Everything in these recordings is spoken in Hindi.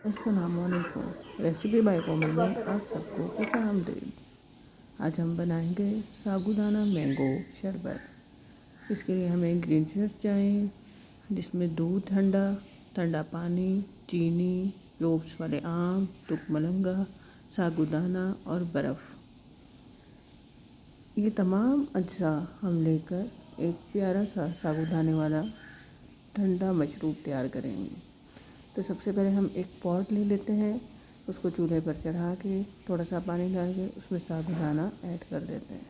अस्सलामुअलैकुम। रेसिपी बाय कोमल में आप सबको खुश आमदीद। आज हम बनाएंगे साबूदाना मैंगो शरबत। इसके लिए हमें इंग्रेडिएंट्स चाहिए, जिसमें दूध ठंडा, ठंडा पानी, चीनी, क्लोव्स वाले आम, तुकमलंगा, साबूदाना और बर्फ़। ये तमाम अज्जा हम लेकर एक प्यारा सा साबूदाने वाला ठंडा मशरूब तैयार करेंगे। तो सबसे पहले हम एक पॉट ले लेते हैं, उसको चूल्हे पर चढ़ा के थोड़ा सा पानी डाल के उसमें साबूदाना ऐड कर देते हैं।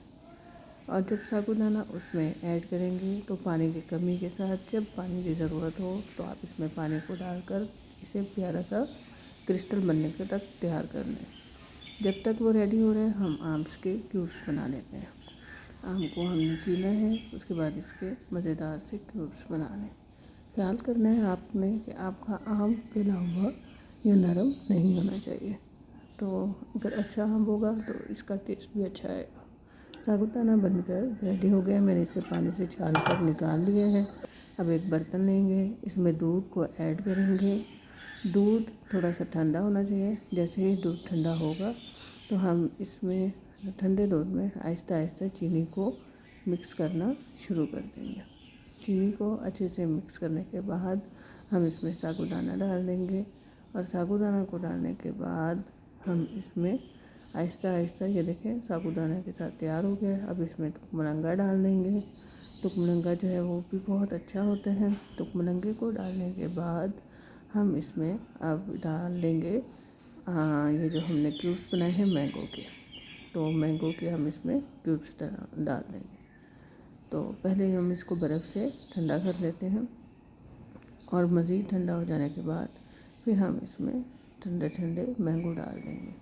और जब साबूदाना उसमें ऐड करेंगे तो पानी की कमी के साथ जब पानी की ज़रूरत हो तो आप इसमें पानी को डालकर इसे प्यारा सा क्रिस्टल बनने के तक तैयार कर लें। जब तक वो रेडी हो रहे हैं हम आम्स के क्यूब्स बना लेते हैं। आम को हमने छीला है, उसके बाद इसके मज़ेदार से क्यूब्स बना लें। ख्याल करना है आपने कि आपका आम पिला हुआ या नरम नहीं होना चाहिए। तो अगर अच्छा आम होगा तो इसका टेस्ट भी अच्छा आएगा। साबूदाना बनकर रेडी हो गया। मैंने इसे पानी से छान कर निकाल लिया है। अब एक बर्तन लेंगे, इसमें दूध को ऐड करेंगे। दूध थोड़ा सा ठंडा होना चाहिए। जैसे ही दूध ठंडा होगा तो हम इसमें ठंडे दूध में आहिस्ता आहिस्ता चीनी को मिक्स करना शुरू कर देंगे। चीनी को अच्छे से मिक्स करने के बाद हम इसमें साबूदाना डाल देंगे और साबूदाना को डालने के बाद हम इसमें आहिस्ता आहिस्ता, ये देखें साबूदाना के साथ तैयार हो गया। अब इसमें तुकमलंगा डाल देंगे। तुकमलंगा जो है वो भी बहुत अच्छा होता है। तुकमलंगे को डालने के बाद हम इसमें अब डाल देंगे ये जो हमने क्यूब्स बनाए हैं मैंगो के, तो मैंगो के हम इसमें क्यूब्स डाल देंगे। तो पहले हम इसको बर्फ़ से ठंडा कर लेते हैं और मज़ीद ठंडा हो जाने के बाद फिर हम इसमें ठंडे ठंडे मैंगो डाल देंगे।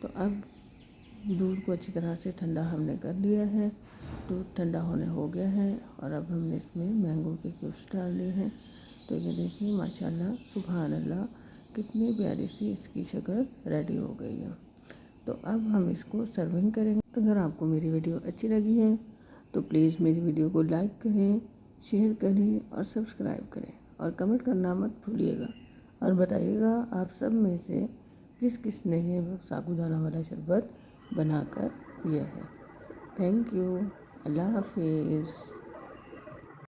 तो अब दूध को अच्छी तरह से ठंडा हमने कर लिया है, दूध ठंडा होने हो गया है और अब हमने इसमें मैंगो के क्यूब्स डाल दिए हैं। तो ये देखिए माशाल्लाह सुभान अल्लाह, कितनी प्यारी सी इसकी शक्ल रेडी हो गई है। तो अब हम इसको सर्विंग करेंगे। अगर आपको मेरी वीडियो अच्छी लगी है तो प्लीज़ मेरी वीडियो को लाइक करें, शेयर करें और सब्सक्राइब करें और कमेंट करना मत भूलिएगा। और बताइएगा आप सब में से किस किस ने ये साबूदाना वाला शरबत बनाकर पिया है। Thank you. अल्लाह हाफिज़।